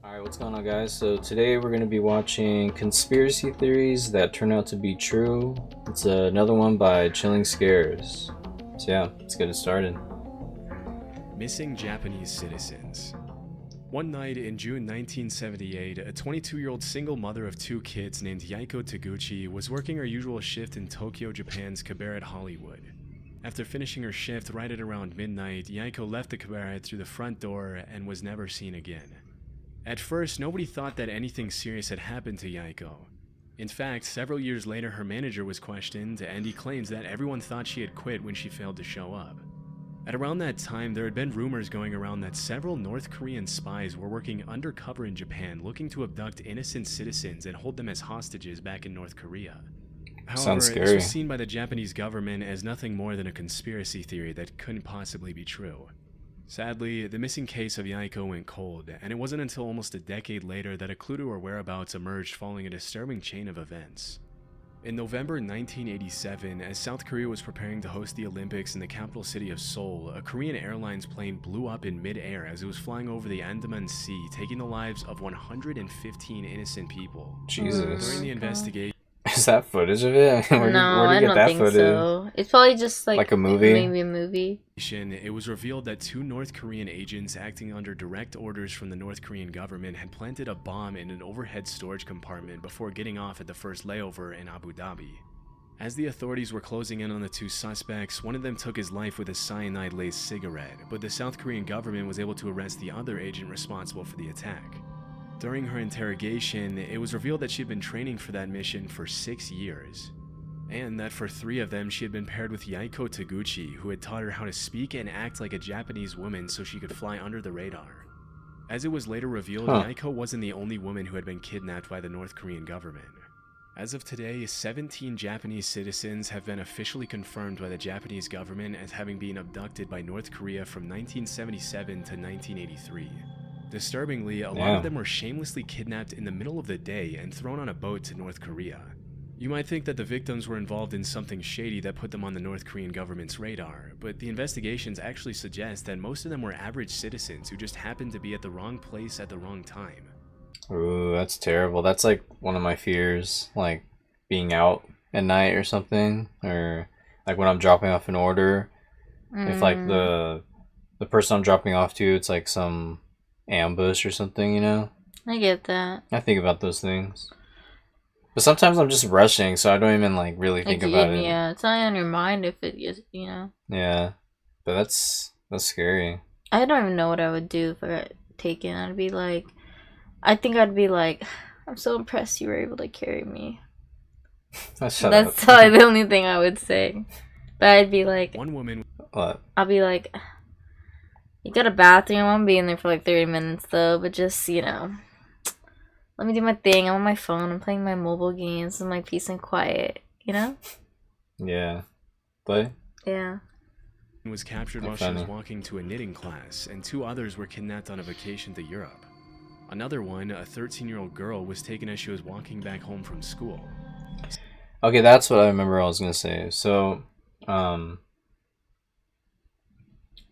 Alright, what's going on, guys? So today we're going to be watching conspiracy theories that turn out to be true. It's another one by Chilling Scares. So yeah, let's get it started. Missing Japanese citizens. One night in June 1978, a 22-year-old single mother of two kids named Yaiko Taguchi was working her usual shift in Tokyo, Japan's cabaret Hollywood. After finishing her shift right at around midnight, Yaiko left the cabaret through the front door and was never seen again. At first, nobody thought that anything serious had happened to Yaiko. In fact, several years later, her manager was questioned, and he claims that everyone thought she had quit when she failed to show up. At around that time, there had been rumors going around that several North Korean spies were working undercover in Japan looking to abduct innocent citizens and hold them as hostages back in North Korea. However, this was seen by the Japanese government as nothing more than a conspiracy theory that couldn't possibly be true. Sadly, the missing case of Yaiko went cold, and it wasn't until almost a decade later that a clue to her whereabouts emerged following a disturbing chain of events. In November 1987, as South Korea was preparing to host the Olympics in the capital city of Seoul, a Korean Airlines plane blew up in mid-air as it was flying over the Andaman Sea, taking the lives of 115 innocent people. Jesus. During the investigation, Is that footage of it? Where do you get that footage? So. It's probably just like a movie? Maybe a movie. It was revealed that two North Korean agents acting under direct orders from the North Korean government had planted a bomb in an overhead storage compartment before getting off at the first layover in Abu Dhabi. As the authorities were closing in on the two suspects, one of them took his life with a cyanide-laced cigarette, but the South Korean government was able to arrest the other agent responsible for the attack. During her interrogation, it was revealed that she had been training for that mission for 6 years, and that for 3 of them she had been paired with Yaiko Taguchi, who had taught her how to speak and act like a Japanese woman so she could fly under the radar. As it was later revealed, Yaiko wasn't the only woman who had been kidnapped by the North Korean government. As of today, 17 Japanese citizens have been officially confirmed by the Japanese government as having been abducted by North Korea from 1977 to 1983. Disturbingly, a lot of them were shamelessly kidnapped in the middle of the day and thrown on a boat to North Korea. You might think that the victims were involved in something shady that put them on the North Korean government's radar, but the investigations actually suggest that most of them were average citizens who just happened to be at the wrong place at the wrong time. Ooh, that's terrible. That's like one of my fears, like being out at night or something, or like when I'm dropping off an order. If like the person I'm dropping off to, it's like some ambush or something, you know? I get that. I think about those things. But sometimes I'm just rushing, so I don't even like really think about it. Yeah, it's not on your mind if it is, you know? Yeah. But that's scary. I don't even know what I would do if I got taken. I think I'd be like, I'm so impressed you were able to carry me. That's probably the only thing I would say. But I'd be like, one woman. What? I'll be like, you got a bathroom? I'm being there for like 30 minutes though, but just, you know, let me do my thing. I'm on my phone. I'm playing my mobile games. I'm like peace and quiet, you know? Yeah. But? Yeah. Was captured while she was walking to a knitting class, and 2 others were kidnapped on a vacation to Europe. Another one, a 13-year-old girl, was taken as she was walking back home from school. Okay, that's what I remember I was gonna say. So,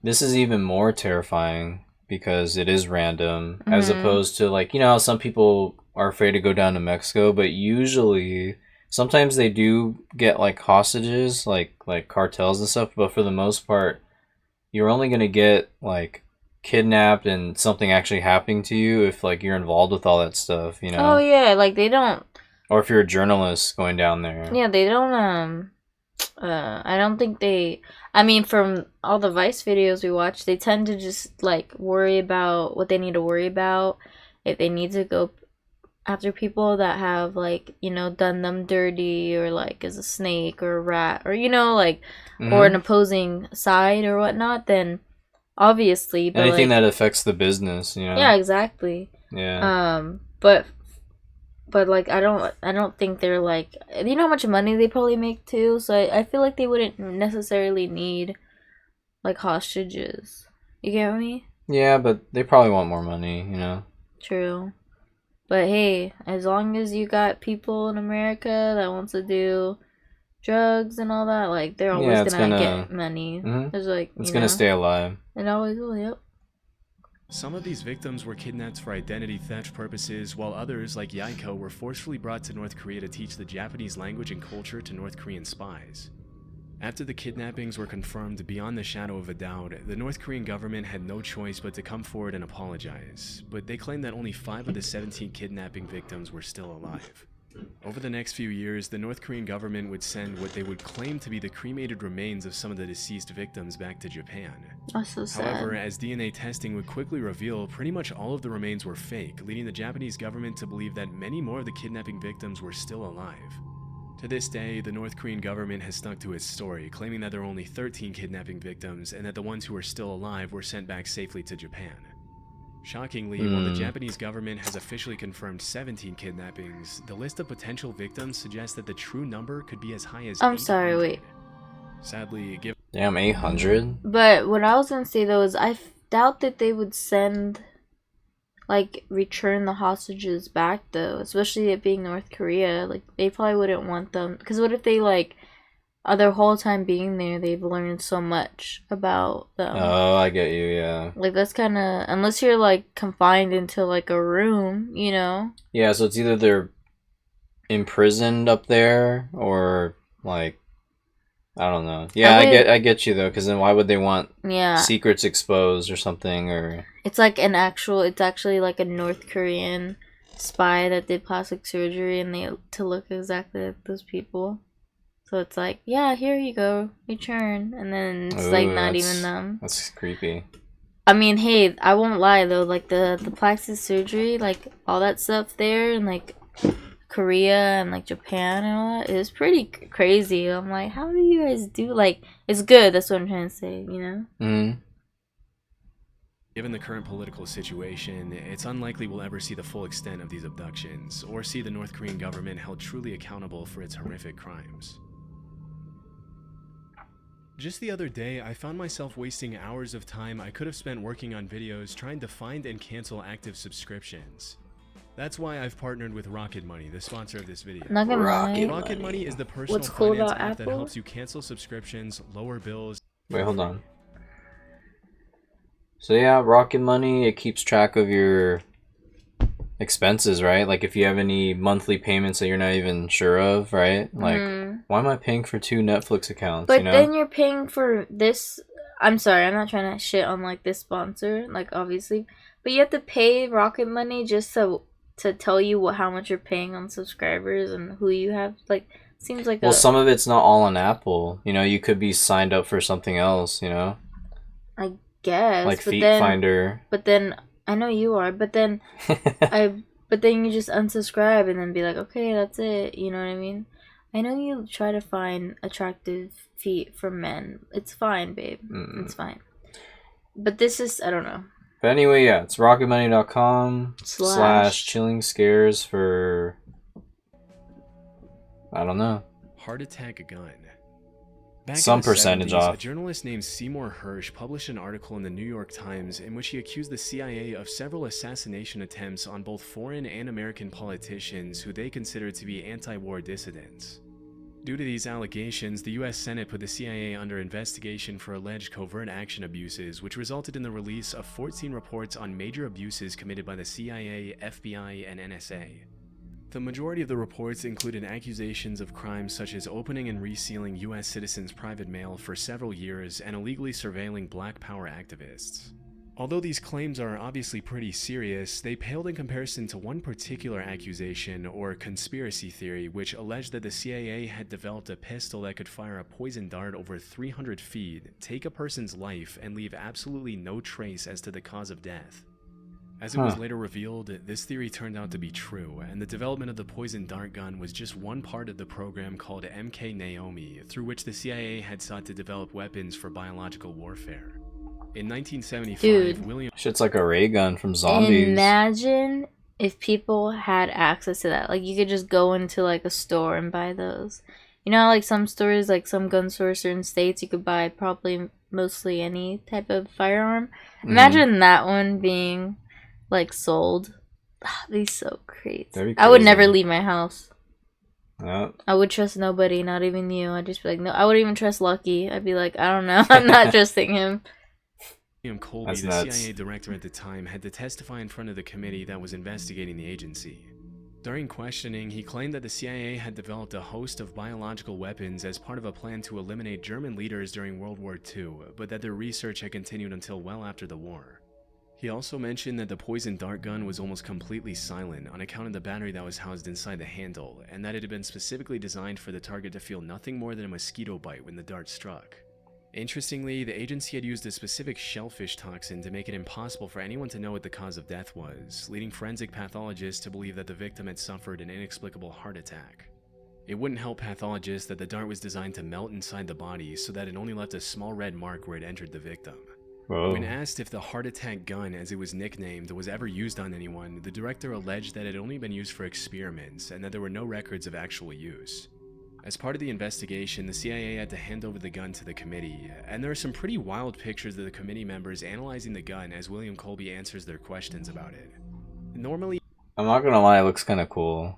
this is even more terrifying because it is random, as opposed to like, you know how some people are afraid to go down to Mexico, but usually, sometimes they do get like hostages, like cartels and stuff, but for the most part, you're only gonna get like kidnapped and something actually happening to you if like you're involved with all that stuff, you know? Oh yeah, like they don't. Or if you're a journalist going down there. Yeah, they don't. I don't think they. I mean, from all the Vice videos we watch, they tend to just like worry about what they need to worry about. If they need to go after people that have like, you know, done them dirty, or like as a snake or a rat, or you know, like or an opposing side or whatnot, then obviously, but anything like, that affects the business, you know. Yeah, exactly. Yeah. But like I don't think they're like, you know how much money they probably make too, so I feel like they wouldn't necessarily need like hostages. You get me? Yeah, but they probably want more money, you know. True. But hey, as long as you got people in America that wants to do drugs and all that, like they're always gonna get money. There's like it's gonna stay alive. It always will. Yep. Some of these victims were kidnapped for identity theft purposes, while others, like Yaiko, were forcefully brought to North Korea to teach the Japanese language and culture to North Korean spies. After the kidnappings were confirmed beyond the shadow of a doubt, the North Korean government had no choice but to come forward and apologize, but they claimed that only 5 of the 17 kidnapping victims were still alive. Over the next few years, the North Korean government would send what they would claim to be the cremated remains of some of the deceased victims back to Japan. That's so sad. However, as DNA testing would quickly reveal, pretty much all of the remains were fake, leading the Japanese government to believe that many more of the kidnapping victims were still alive. To this day, the North Korean government has stuck to its story, claiming that there were only 13 kidnapping victims and that the ones who were still alive were sent back safely to Japan. Shockingly, while the Japanese government has officially confirmed 17 kidnappings, the list of potential victims suggests that the true number could be as high as I'm sorry, 800. wait. Sadly, given Damn, 800? But what I was gonna say though is doubt that they would send, like, return the hostages back though, especially it being North Korea. Like, they probably wouldn't want them, because what if they, like, their whole time being there, they've learned so much about them. Oh, I get you, yeah. Like, that's kind of, unless you're, like, confined into, like, a room, you know? Yeah, so it's either they're imprisoned up there or, like, I don't know. Yeah, I get you though, because then why would they want secrets exposed or something? Or it's like it's actually like a North Korean spy that did plastic surgery and they to look exactly like those people. So it's like, yeah, here you go, return, and then it's like not even them. That's creepy. I mean, hey, I won't lie though, like the plastic surgery, like all that stuff there, and like Korea and like Japan and all that, is pretty crazy. I'm like, how do you guys do? Like, it's good. That's what I'm trying to say. You know. Mm-hmm. Given the current political situation, it's unlikely we'll ever see the full extent of these abductions, or see the North Korean government held truly accountable for its horrific crimes. Just the other day, I found myself wasting hours of time I could have spent working on videos trying to find and cancel active subscriptions. That's why I've partnered with Rocket Money, the sponsor of this video. Not gonna lie. Rocket Money is the personal What's cool finance about app that Apple? helps you cancel subscriptions, lower bills. Wait, hold on. So yeah, Rocket Money, it keeps track of your expenses, right? Like if you have any monthly payments that you're not even sure of, right? Like, why am I paying for 2 Netflix accounts? But you know? then you're paying for this. I'm sorry, I'm not trying to shit on like this sponsor, like obviously, but you have to pay Rocket Money just to tell you how much you're paying on subscribers and who you have. Like, seems like some of it's not all on Apple. You know, you could be signed up for something else. You know, I guess like but Feet then, Finder. But then I know you are. But then But then you just unsubscribe and then be like, okay, that's it. You know what I mean? I know you try to find attractive feet for men. It's fine, babe. It's fine. But this is, I don't know. But anyway, yeah, it's rocketmoney.com/chilling scares for, I don't know. Heart attack gun. Back Some in the percentage 70s, off. A journalist named Seymour Hersh published an article in the New York Times in which he accused the CIA of several assassination attempts on both foreign and American politicians who they considered to be anti-war dissidents. Due to these allegations, the US Senate put the CIA under investigation for alleged covert action abuses, which resulted in the release of 14 reports on major abuses committed by the CIA, FBI, and NSA. The majority of the reports included accusations of crimes such as opening and resealing US citizens' private mail for several years and illegally surveilling Black Power activists. Although these claims are obviously pretty serious, they paled in comparison to one particular accusation, or conspiracy theory, which alleged that the CIA had developed a pistol that could fire a poison dart over 300 feet, take a person's life, and leave absolutely no trace as to the cause of death. As it was later revealed, this theory turned out to be true, and the development of the poison dart gun was just one part of the program called MK Naomi, through which the CIA had sought to develop weapons for biological warfare. In 1975, William... Shit's like a ray gun from Zombies. Imagine if people had access to that. Like, you could just go into, like, a store and buy those. You know how, like, some stores, like, some gun stores, certain states, you could buy probably mostly any type of firearm. Imagine that one being... like sold. That'd be so crazy. I would never leave my house. Yep. I would trust nobody, not even you. I'd just be like, no. I wouldn't even trust Lucky. I'd be like, I don't know. I'm not trusting him. William Colby, That's the nuts. CIA director at the time, had to testify in front of the committee that was investigating the agency. During questioning, he claimed that the CIA had developed a host of biological weapons as part of a plan to eliminate German leaders during World War II, but that their research had continued until well after the war. He also mentioned that the poison dart gun was almost completely silent on account of the battery that was housed inside the handle, and that it had been specifically designed for the target to feel nothing more than a mosquito bite when the dart struck. Interestingly, the agency had used a specific shellfish toxin to make it impossible for anyone to know what the cause of death was, leading forensic pathologists to believe that the victim had suffered an inexplicable heart attack. It wouldn't help pathologists that the dart was designed to melt inside the body so that it only left a small red mark where it entered the victim. Whoa. When asked if the heart attack gun, as it was nicknamed, was ever used on anyone, the director alleged that it had only been used for experiments and that there were no records of actual use. As part of the investigation, the CIA had to hand over the gun to the committee, and there are some pretty wild pictures of the committee members analyzing the gun as William Colby answers their questions about it. Normally, I'm not gonna lie, it looks kind of cool.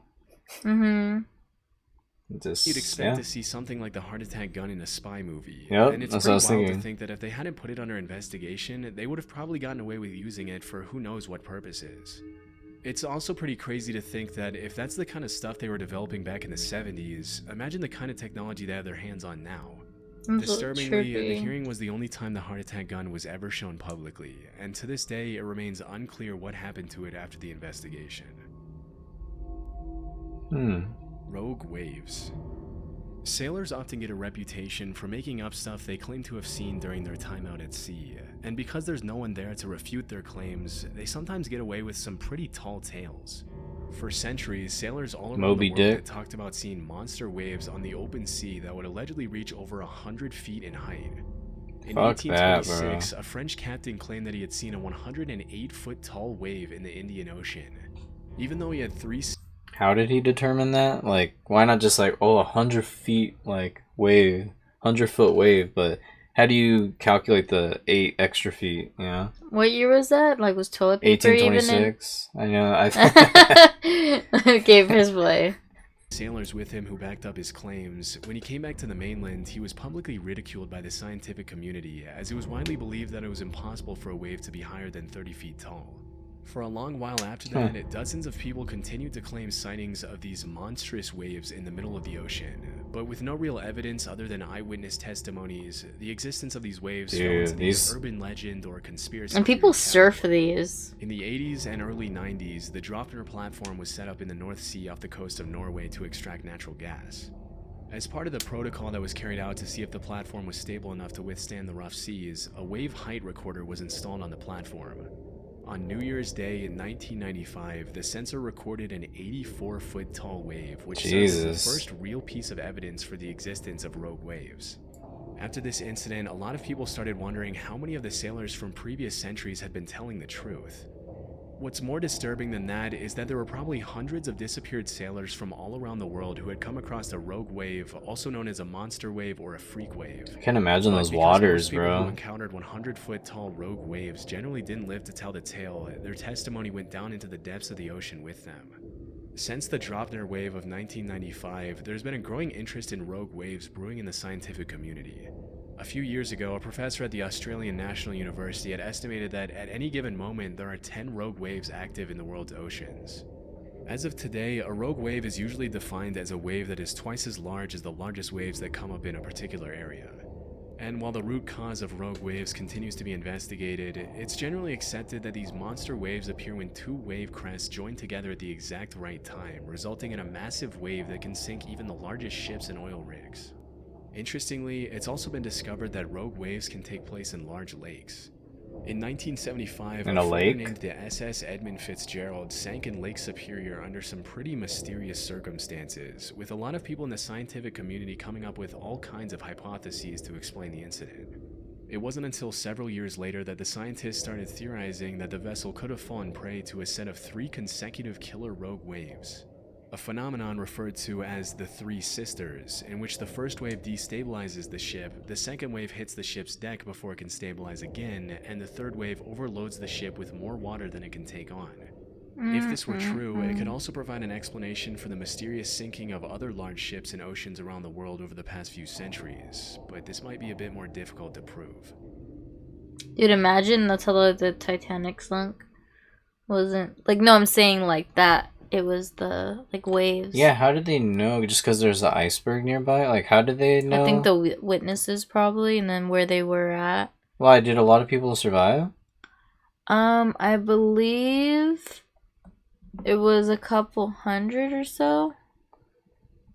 Mm-hmm. you'd expect to see something like the heart attack gun in a spy movie. Yep, and it's that's pretty what I was wild thinking. to think that if they hadn't put it under investigation, they would have probably gotten away with using it for who knows what purposes. It's also pretty crazy to think that if that's the kind of stuff they were developing back in the 70s, imagine the kind of technology they have their hands on now. Disturbingly, the hearing was the only time the heart attack gun was ever shown publicly, and to this day it remains unclear what happened to it after the investigation. Rogue waves. Sailors often get a reputation for making up stuff they claim to have seen during their time out at sea, and because there's no one there to refute their claims, they sometimes get away with some pretty tall tales. For centuries, sailors all around Moby the world Dick. had talked about seeing monster waves on the open sea that would allegedly reach over 100 feet in height. In Fuck that, 1826, a French captain claimed that he had seen a 108-foot tall wave in the Indian Ocean. Even though he had three How did he determine that? Like, why not just like, 100 feet, like, wave, 100-foot wave, but how do you calculate the 8 extra feet, you know? What year was that? Like, was toilet paper even in? 1826? I know, Gave his way. sailors with him who backed up his claims. When he came back to the mainland, he was publicly ridiculed by the scientific community, as it was widely believed that it was impossible for a wave to be higher than 30 feet tall. For a long while after that, dozens of people continued to claim sightings of these monstrous waves in the middle of the ocean, but with no real evidence other than eyewitness testimonies, the existence of these waves fell into the urban legend or conspiracy. And people surf these. In the 80s and early 90s, the Dropner platform was set up in the North Sea off the coast of Norway to extract natural gas. As part of the protocol that was carried out to see if the platform was stable enough to withstand the rough seas, a wave height recorder was installed on the platform. On New Year's Day in 1995, the sensor recorded an 84-foot tall wave, which served as the first real piece of evidence for the existence of rogue waves. After this incident, a lot of people started wondering how many of the sailors from previous centuries had been telling the truth. What's more disturbing than that is that there were probably hundreds of disappeared sailors from all around the world who had come across a rogue wave, also known as a monster wave or a freak wave. I can't imagine those Because waters, most people bro. who encountered 100-foot tall rogue waves generally didn't live to tell the tale. Their testimony went down into the depths of the ocean with them. Since the Dropner wave of 1995, there's been a growing interest in rogue waves brewing in the scientific community. A few years ago, a professor at the Australian National University had estimated that at any given moment there are 10 rogue waves active in the world's oceans. As of today, a rogue wave is usually defined as a wave that is twice as large as the largest waves that come up in a particular area. And while the root cause of rogue waves continues to be investigated, it's generally accepted that these monster waves appear when two wave crests join together at the exact right time, resulting in a massive wave that can sink even the largest ships and oil rigs. Interestingly, it's also been discovered that rogue waves can take place in large lakes. In 1975, In a lake? named the SS Edmund Fitzgerald sank in Lake Superior under some pretty mysterious circumstances, with a lot of people in the scientific community coming up with all kinds of hypotheses to explain the incident. It wasn't until several years later that the scientists started theorizing that the vessel could have fallen prey to a set of 3 consecutive killer rogue waves. A phenomenon referred to as the Three Sisters, in which the first wave destabilizes the ship, the second wave hits the ship's deck before it can stabilize again, and the third wave overloads the ship with more water than it can take on. If this were true, it could also provide an explanation for the mysterious sinking of other large ships in oceans around the world over the past few centuries, but this might be a bit more difficult to prove. Dude, imagine that's how the Titanic sunk. Wasn't like no, I'm saying like that. It was the like waves. Yeah, how did they know? Just because there's an iceberg nearby? Like, how did they know? I think the witnesses probably, and then where they were at. Why did a lot of people survive? I believe it was a couple hundred or so.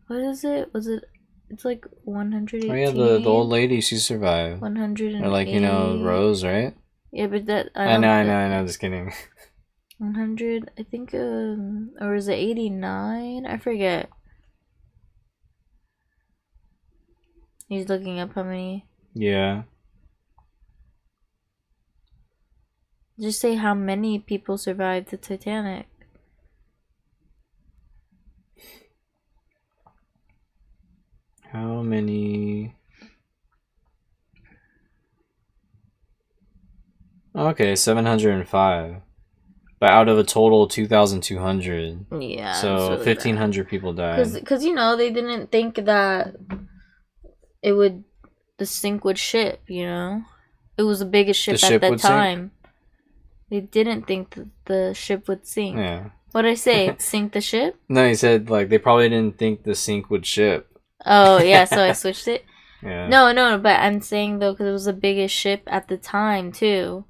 What is it? Was it? It's like 118. Oh yeah, the old lady, she survived. 108. Or like Rose, right? Yeah, but that I know. Just kidding. 100. I think. Or is it 89? I forget. He's looking up how many. Yeah. Just say how many people survived the Titanic. How many? Okay, 705. But out of a total 2,200. Yeah. So really 1,500 people died. Because, you know, they didn't think that the sink would ship, you know? It was the biggest ship at that time. They didn't think that the ship would sink. Yeah. What'd I say? Sink the ship? No, he said, like, they probably didn't think the sink would ship. Oh, yeah, so I switched it? Yeah. No, but I'm saying, though, because it was the biggest ship at the time, too.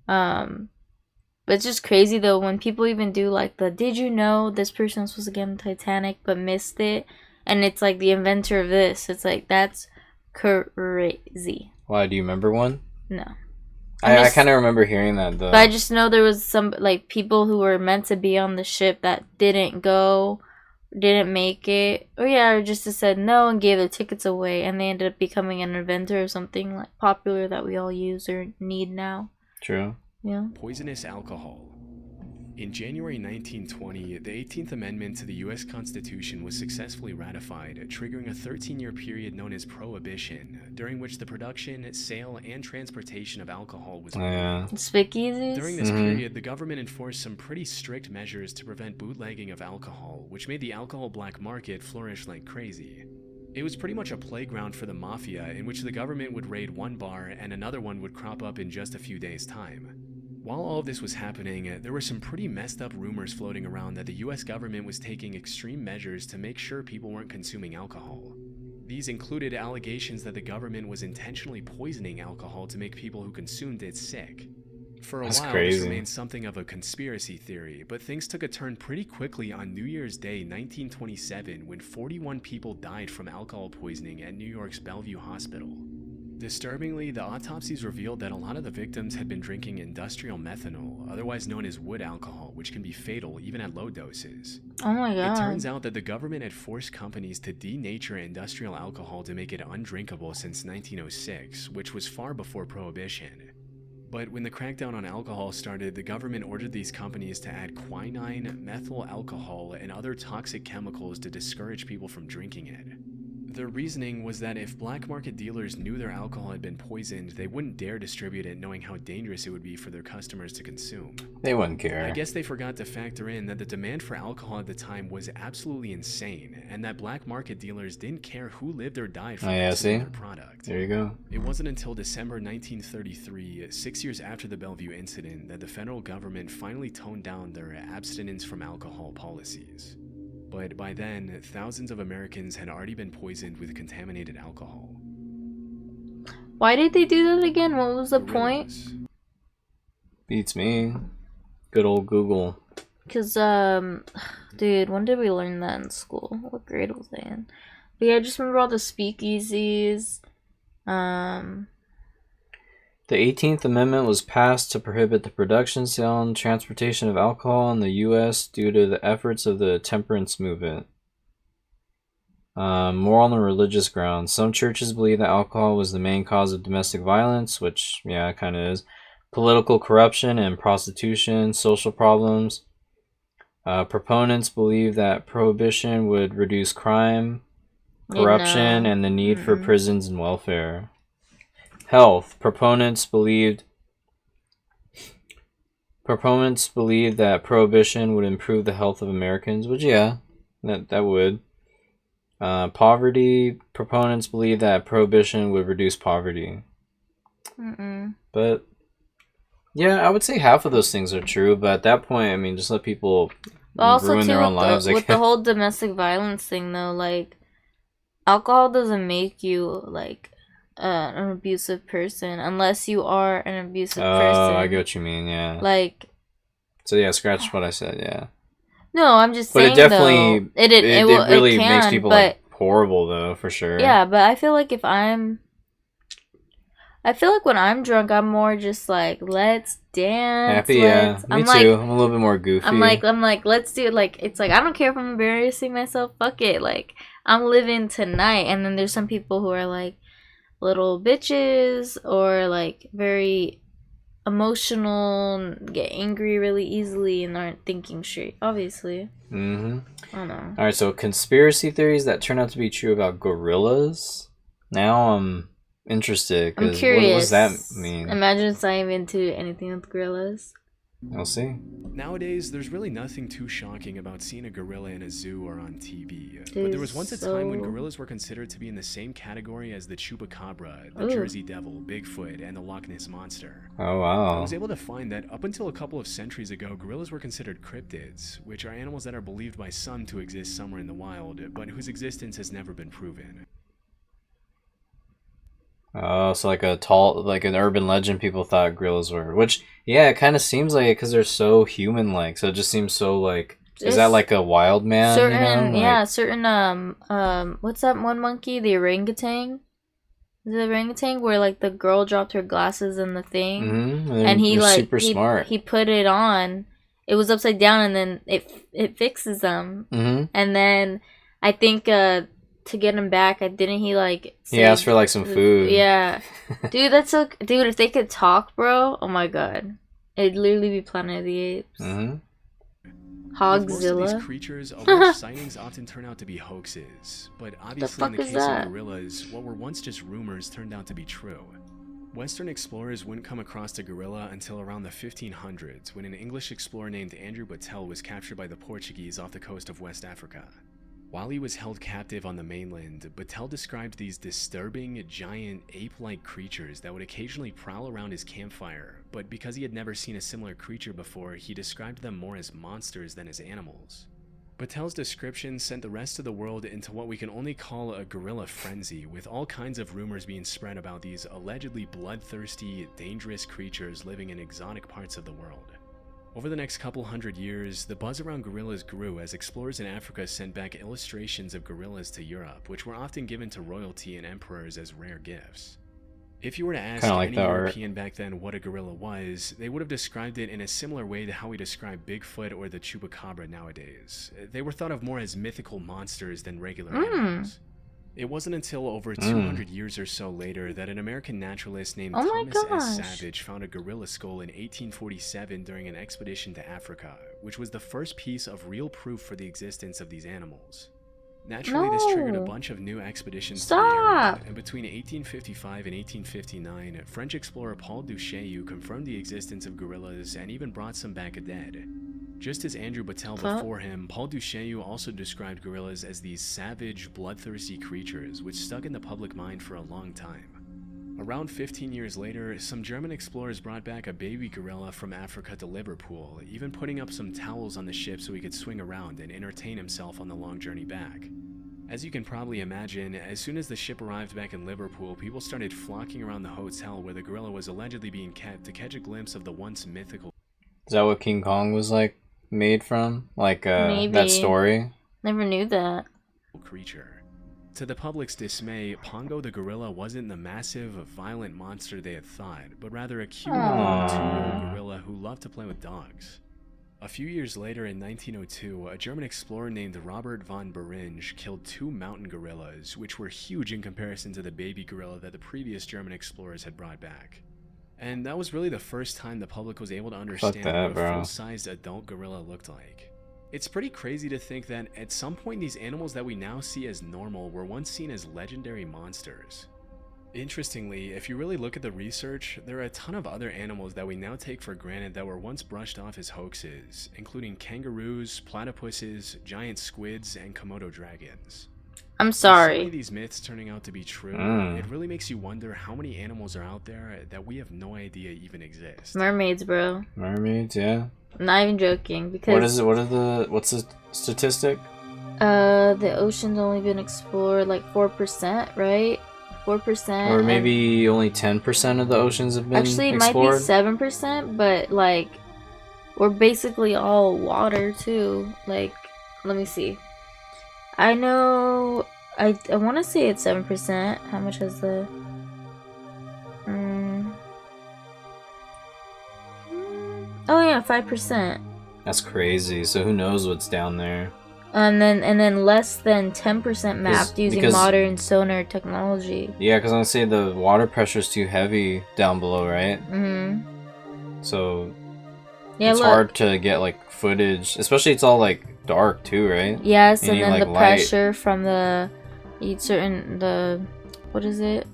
But it's just crazy, though, when people even do, like, did you know this person was supposed to get on the Titanic but missed it? And it's, like, the inventor of this. It's, like, that's crazy. Why, do you remember one? No. I kind of remember hearing that, though. But I just know there was some, like, people who were meant to be on the ship that didn't go, didn't make it, or just said no and gave their tickets away, and they ended up becoming an inventor of something, like, popular that we all use or need now. True. Yeah. Poisonous alcohol. In January 1920, the 18th Amendment to the U.S. Constitution was successfully ratified, triggering a 13-year period known as Prohibition, during which the production, sale, and transportation of alcohol was banned. Speakeasies? During this period, the government enforced some pretty strict measures to prevent bootlegging of alcohol, which made the alcohol black market flourish like crazy. It was pretty much a playground for the mafia, in which the government would raid one bar and another one would crop up in just a few days' time. While all of this was happening, there were some pretty messed up rumors floating around that the US government was taking extreme measures to make sure people weren't consuming alcohol. These included allegations that the government was intentionally poisoning alcohol to make people who consumed it sick. For a while, this remained something of a conspiracy theory, but things took a turn pretty quickly on New Year's Day 1927 when 41 people died from alcohol poisoning at New York's Bellevue Hospital. Disturbingly, the autopsies revealed that a lot of the victims had been drinking industrial methanol, otherwise known as wood alcohol, which can be fatal even at low doses. Oh my god. It turns out that the government had forced companies to denature industrial alcohol to make it undrinkable since 1906, which was far before Prohibition. But when the crackdown on alcohol started, the government ordered these companies to add quinine, methyl alcohol, and other toxic chemicals to discourage people from drinking it. Their reasoning was that if black market dealers knew their alcohol had been poisoned, they wouldn't dare distribute it knowing how dangerous it would be for their customers to consume. They wouldn't care. I guess they forgot to factor in that the demand for alcohol at the time was absolutely insane, and that black market dealers didn't care who lived or died from consuming their product. There you go. It wasn't until December 1933, 6 years after the Bellevue incident, that the federal government finally toned down their abstinence from alcohol policies. But by then, thousands of Americans had already been poisoned with contaminated alcohol. Why did they do that again? What was the point? Beats me. Good old Google. Because, dude, when did we learn that in school? What grade was I in? But yeah, I just remember all the speakeasies. The 18th Amendment was passed to prohibit the production, sale, and transportation of alcohol in the U.S. due to the efforts of the temperance movement. More on the religious grounds. Some churches believe that alcohol was the main cause of domestic violence, which, yeah, it kind of is. Political corruption and prostitution, social problems. Proponents believe that prohibition would reduce crime, corruption, and the need for prisons and welfare. Health. Proponents believed that prohibition would improve the health of Americans, which, yeah, that would. Poverty. Proponents believe that prohibition would reduce poverty. But Yeah, I would say half of those things are true, but at that point, I mean, just let people But also ruin too their own lives. with the whole domestic violence thing though, like alcohol doesn't make you like an abusive person unless you are an abusive Oh, I get person. what you mean. Yeah. Like So yeah, scratch what I said. Yeah. no, I'm just But it saying though definitely it will it it really makes can, people but like horrible though, for sure. yeah, but I feel like when I'm drunk, I'm more just like, let's dance. Happy, yeah. Let's. Me too. I'm a little bit more goofy. I'm like, let's do it. Like, it's like I don't care if I'm embarrassing myself. Fuck it. Like, I'm living tonight. And then there's some people who are like little bitches or like very emotional, get angry really easily, and aren't thinking straight. Obviously. Mm-hmm. I don't know. All right, so conspiracy theories that turn out to be true about gorillas. Now I'm interested I'm because what does that curious. mean? Imagine if I'm into anything with gorillas. We'll see. Nowadays, there's really nothing too shocking about seeing a gorilla in a zoo or on TV. But Dude, there was once a time when so- gorillas were considered to be in the same category as the chupacabra, the Ooh. Jersey Devil, Bigfoot, and the Loch Ness Monster. Oh I wow. was able to find that up until a couple of centuries ago, gorillas were considered cryptids, which are animals that are believed by some to exist somewhere in the wild, but whose existence has never been proven. Oh, so like an urban legend people thought gorillas were. Which, yeah, it kind of seems like it because they're so human-like. So it just seems so like, is that Just like a wild man? certain, You know? yeah, Like, certain what's that one monkey? The orangutan. Is it orangutan where like the girl dropped her glasses in the thing, mm-hmm. and he They're like super smart. he put it on. It was upside down, and then it fixes them. Mm-hmm. And then I think to get him back, didn't he like He say asked for like some food. Yeah, dude, that's so dude. If they could talk, bro, oh my god, it'd literally be Planet of the Apes. Mm-hmm. With most of these Hogzilla. creatures, alleged sightings often turn out to be hoaxes, but obviously in fuck the is case that? of gorillas, what were once just rumors turned out to be true. Western explorers wouldn't come across a gorilla until around the 1500s, when an English explorer named Andrew Battelle was captured by the Portuguese off the coast of West Africa. While he was held captive on the mainland, Battelle described these disturbing, giant, ape-like creatures that would occasionally prowl around his campfire, but because he had never seen a similar creature before, he described them more as monsters than as animals. Battelle's description sent the rest of the world into what we can only call a gorilla frenzy, with all kinds of rumors being spread about these allegedly bloodthirsty, dangerous creatures living in exotic parts of the world. Over the next couple hundred years, the buzz around gorillas grew as explorers in Africa sent back illustrations of gorillas to Europe, which were often given to royalty and emperors as rare gifts. If you were to ask Kinda like any that art. European back then what a gorilla was, they would have described it in a similar way to how we describe Bigfoot or the chupacabra nowadays. They were thought of more as mythical monsters than regular animals. It wasn't until over 200 years or so later that an American naturalist named Oh my Thomas S. gosh. Savage found a gorilla skull in 1847 during an expedition to Africa, which was the first piece of real proof for the existence of these animals. Naturally, this triggered a No. bunch of new expeditions to Stop. the area, and between 1855 and 1859, French explorer Paul Duchaillu confirmed the existence of gorillas and even brought some back dead. Just as Andrew Battelle Fuck. before him, Paul Duchaillu also described gorillas as these savage, bloodthirsty creatures which stuck in the public mind for a long time. Around 15 years later, some German explorers brought back a baby gorilla from Africa to Liverpool, even putting up some towels on the ship so he could swing around and entertain himself on the long journey back. As you can probably imagine, as soon as the ship arrived back in Liverpool, people started flocking around the hotel where the gorilla was allegedly being kept to catch a glimpse of the once mythical Is that what King Kong was like made from? Like Maybe. that story? Never knew that. creature. To the public's dismay, Pongo the gorilla wasn't the massive, violent monster they had thought, but rather a cute little Aww. 2-year-old gorilla who loved to play with dogs. A few years later, in 1902, a German explorer named Robert von Beringe killed 2 mountain gorillas, which were huge in comparison to the baby gorilla that the previous German explorers had brought back. And that was really the first time the public was able to understand that, what a bro. full-sized adult gorilla looked like. It's pretty crazy to think that at some point these animals that we now see as normal were once seen as legendary monsters. Interestingly, if you really look at the research, there are a ton of other animals that we now take for granted that were once brushed off as hoaxes, including kangaroos, platypuses, giant squids, and Komodo dragons. I'm With so many sorry. of these myths turning out to be true, it really makes you wonder how many animals are out there that we have no idea even exist. Mermaids, bro. Mermaids, yeah. I'm not even joking because What is it? What's the statistic? the ocean's only been explored like 4%, right? 4%. Or maybe only 10% of the oceans have been Actually, it might be explored? 7%, but like we're basically all water too. Like, let me see. I know. I want to say it's 7%. How much has the? Oh yeah, 5%. That's crazy. So who knows what's down there? And then less than 10% mapped using because- modern sonar technology. Yeah, because I'm gonna say the water pressure's too heavy down below, right? So Yeah, it's look. hard to get like footage, especially it's all like dark too, right? Yes, You and need, then like, the light. pressure from the what is it?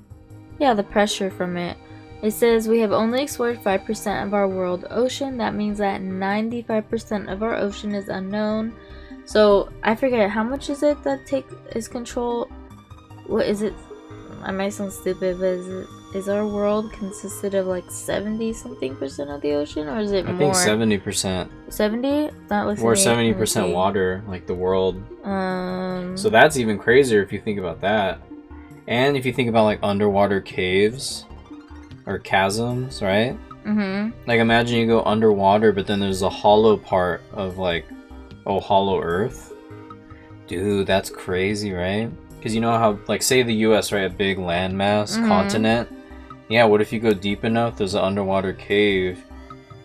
Yeah, the pressure from it. It says we have only explored 5% of our world ocean. That means that 95% of our ocean is unknown. So I forget how much is it that is control. What is it? I might sound stupid, but is our world consisted of like 70 something percent of the ocean, or is it more? I think 70%. 70? Not listening. Or 70% water, like the world. Um. So that's even crazier if you think about that. And if you think about like underwater caves or chasms, right? Like imagine you go underwater, but then there's a hollow part of like, hollow Earth. Dude, that's crazy, right? Because you know how, like, say the U.S., right, a big landmass continent. Yeah, what if you go deep enough? There's an underwater cave,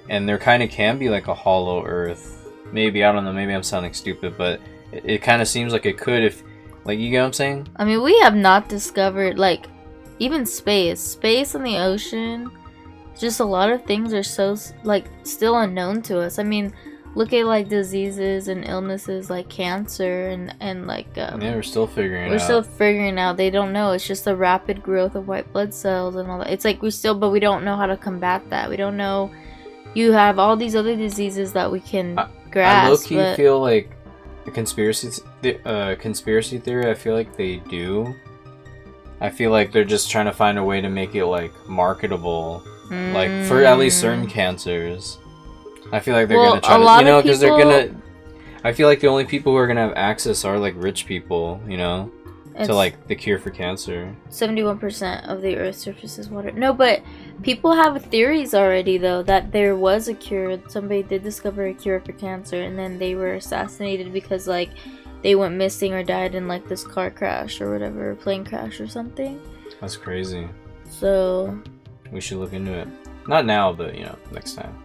and there kind of can be like a hollow Earth. Maybe, I don't know. Maybe I'm sounding stupid, but it kind of seems like it could if, like, you get what I'm saying? I mean, we have not discovered, like, even space and the ocean. Just a lot of things are so, like, still unknown to us. I mean, look at, like, diseases and illnesses like cancer and like, Yeah, we're still figuring it out. We're still figuring out. They don't know. It's just the rapid growth of white blood cells and all that. It's like but we don't know how to combat that. We don't know. You have all these other diseases that we can grasp. I low-key feel like the conspiracy theory, I feel like they do. I feel like they're just trying to find a way to make it like marketable, like for at least certain cancers. I feel like they're gonna try to, you know, because they're gonna. I feel like the only people who are gonna have access are like rich people, you know, to like the cure for cancer. 71% of the Earth's surface is water. No, but people have theories already though that there was a cure. Somebody did discover a cure for cancer, and then they were assassinated because like they went missing or died in like this car crash or whatever, plane crash or something. That's crazy. So we should look into it. Not now, but you know, next time.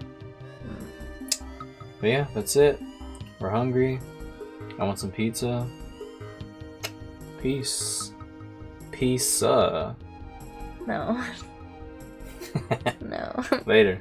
But yeah, that's it. We're hungry. I want some pizza. Peace. Pizza. no. No. Later.